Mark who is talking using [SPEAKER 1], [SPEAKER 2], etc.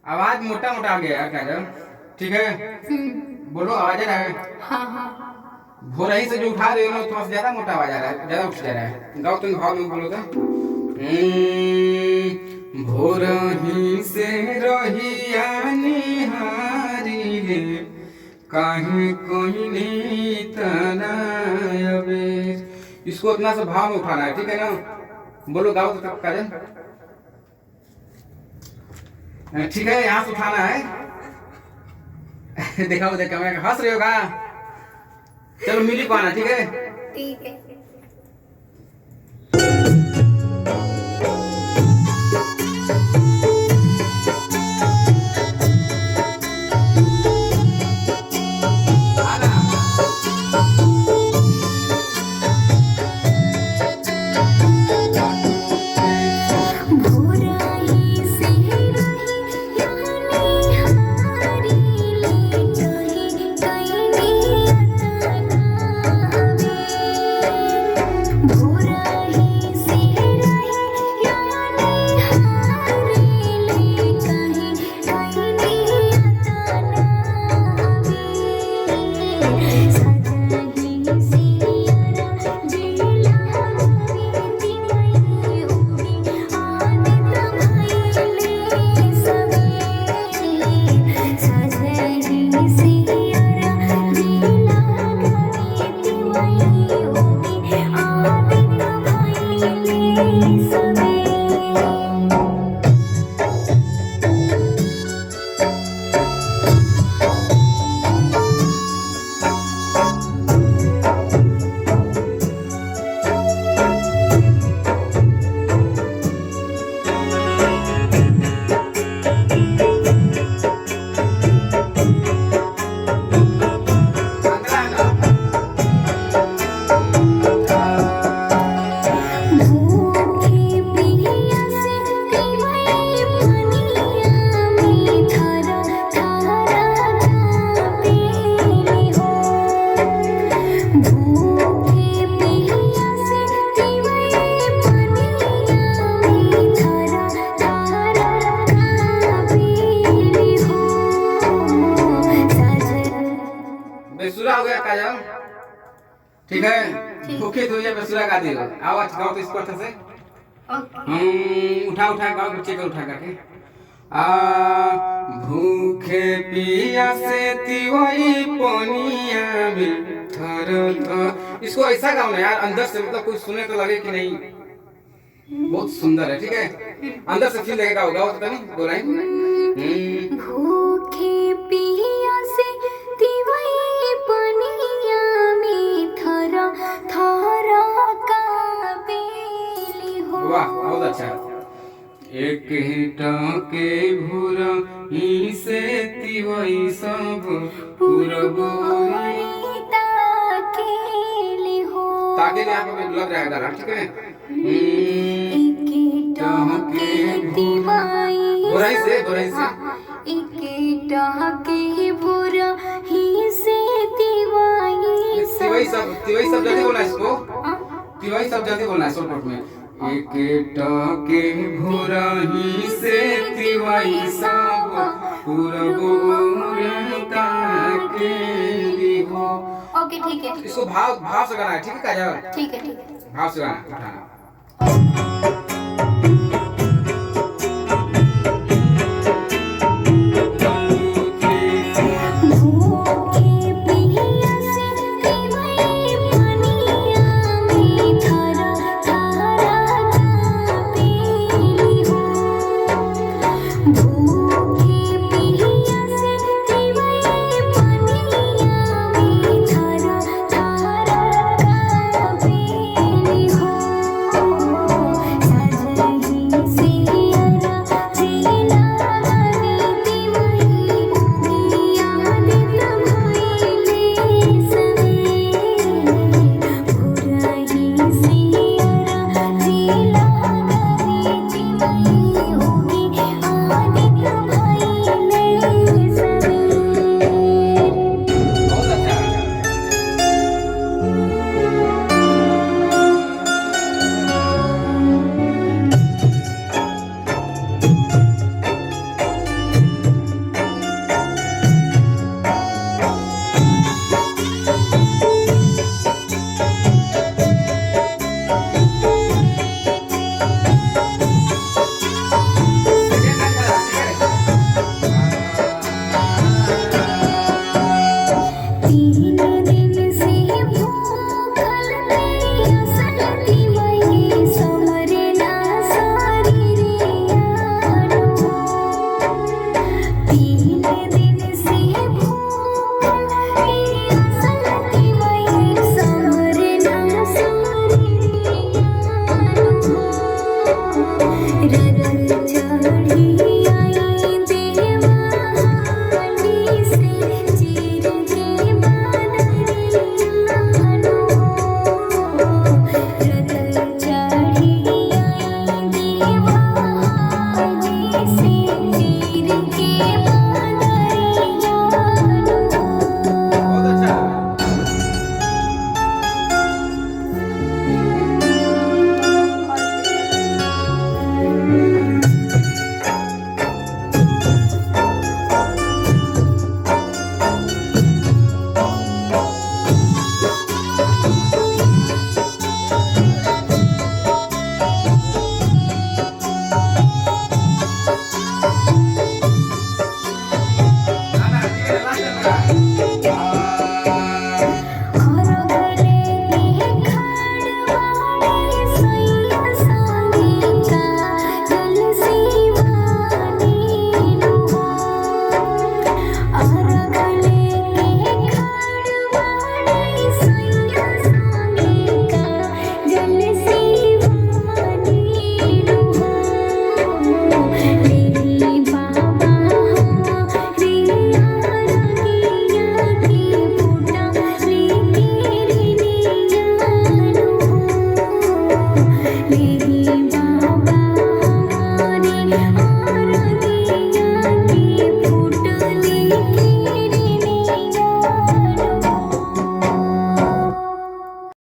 [SPEAKER 1] आवाज मोटा मोटा आ गया क्या जाओ ठीक है बोलो आवाज आ रहा है
[SPEAKER 2] हाँ हाँ
[SPEAKER 1] भोरही से जो उठा रहे हो थोड़ा सा ज्यादा मोटा आवाज आ रहा है ज्यादा उठ जा रहा है गाओ तुम भाव में बोलो तो भोरही से रहिया निहारी रे काहे कोई नहीं तनायबे इसको इतना सा भाव में उठाना है ठीक है ना बोलो गाओ तो काजल ठीक है यहाँ से उठाना है देखा देखा मैं हंस रहे होगा चलो मिली को आना ठीक है
[SPEAKER 2] ठीक है
[SPEAKER 1] बेसुरा हो गया काजल ठीक है भूखे तो ये बेसुरा गा दियो आवाज गाओ तो इसको अच्छे से उठा उठा गाओ बच्चे को उठा करके भूखे पिया से तिवई पनिया में थर थर इसको ऐसा गाओ ना यार अंदर से मतलब कुछ सुने तो लगे कि नहीं बहुत सुंदर है ठीक है अंदर से फील लगेगा गाओ तो नहीं बोला
[SPEAKER 2] भूखे पिया से तिवई पनिया में थर थर कांपेली हो
[SPEAKER 1] वाह बहुत अच्छा एक के भूरा ही से तिवई सब पुरबोई
[SPEAKER 2] ताकेली हो
[SPEAKER 1] ताकि यहाँ पे लग जाएगा ठीक है
[SPEAKER 2] के तिवई
[SPEAKER 1] बुराई से
[SPEAKER 2] के भूरा ही से तिवई
[SPEAKER 1] तिवई सब जल्दी बोलना इसको तिवई सब जल्दी बोलना है शॉर्ट में एक के भूरा ही से तिवई सब पुरबोरता के हो
[SPEAKER 2] ओके ठीक है
[SPEAKER 1] इसको भाव से गाना है ठीक है काजल
[SPEAKER 2] ठीक है
[SPEAKER 1] भाव से गाना उठाना
[SPEAKER 2] पीले